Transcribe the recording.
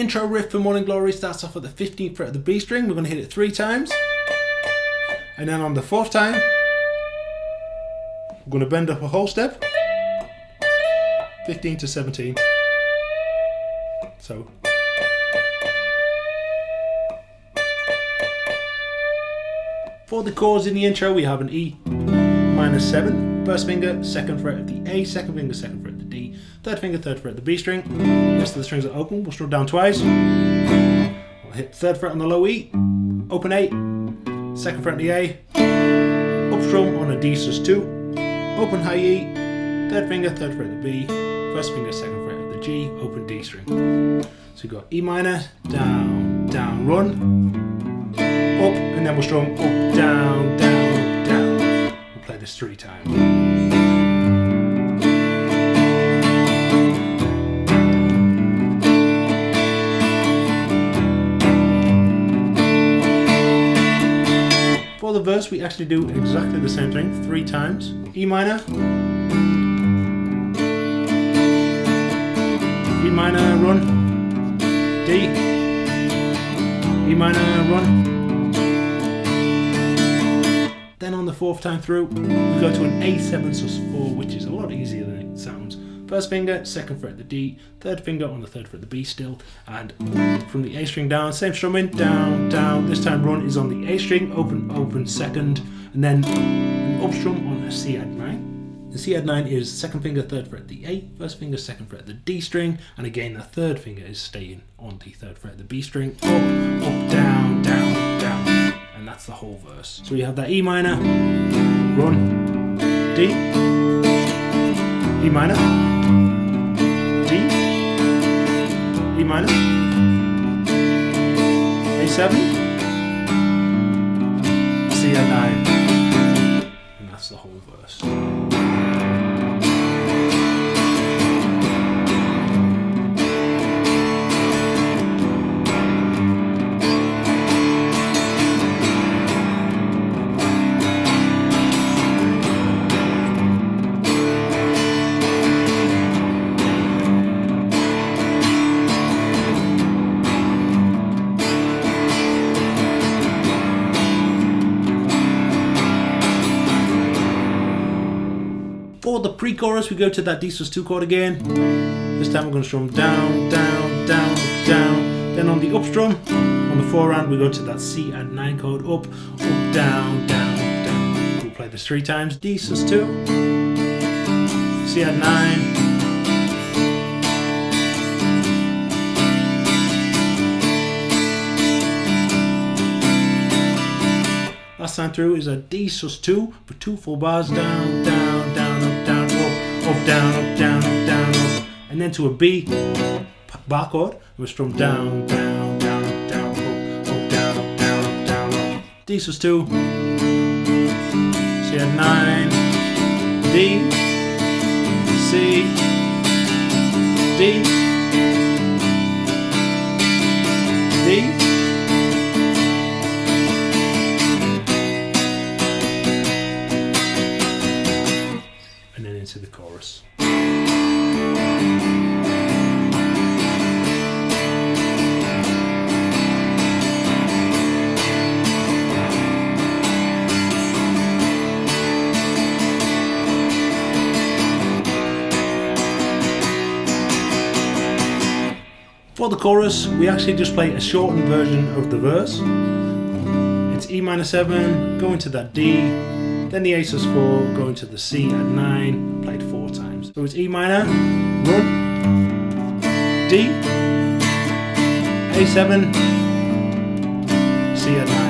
intro riff for Morning Glory starts off at the 15th fret of the B string. We're going to hit it 3 times. And then on the 4th time, we're going to bend up a whole step. 15 to 17. So. For the chords in the intro, we have an E minor 7, first finger, 2nd fret of the A, 2nd finger, 2nd fret of the D, 3rd finger, 3rd fret of the B string. The rest of the strings are open. We'll strum down twice. We'll hit 3rd fret on the low E, open 8, 2nd fret on the A, up strum on a D sus2, open high E, 3rd finger, 3rd fret of the B, 1st finger, 2nd fret of the G, open D string. So we've got E minor, down, down, run, up, and then we'll strum up, down, down, up, down. We'll play this 3 times. For the verse, we actually do exactly the same thing 3 times. E minor, E minor, run, D, E minor, run. Then on the 4th time through, we go to an A7 sus4, which is a lot easier than it sounds. 1st finger, 2nd fret of the D, 3rd finger on the 3rd fret of the B still, and from the A string down, same strumming, down, down. This time run is on the A string, open, open, 2nd, and then an up strum on a C add 9. The C add 9 is 2nd finger, 3rd fret of the A, 1st finger, 2nd fret of the D string, and again the 3rd finger is staying on the 3rd fret of the B string, up, up, down, down, down. And that's the whole verse. So we have that E minor, run, D, E minor, D, E minor, A7, C add 9, and that's the whole verse. For the pre-chorus, we go to that D sus2 chord again. This time we're going to strum down, down, down, down. Then on the up strum, on the forehand, we go to that C add 9 chord, up, up, down, down, down. We'll play this 3 times. D sus2, C add 9. Last time through is a D sus2 for 2 full bars, down, down, down, up, down, up, down, up, down, up, down, up, and then to a B bar chord. We'll strum down, down, down, up, down, up, down, up, down, up, down, up. D sus2, C add 9, D, C, D, D. Into the chorus. For the chorus, we actually just play a shortened version of the verse. It's E minor 7, going to that D, then the A sus4, going to the C add 9, played 4 times. So it's E minor, run, D, A7, C add 9.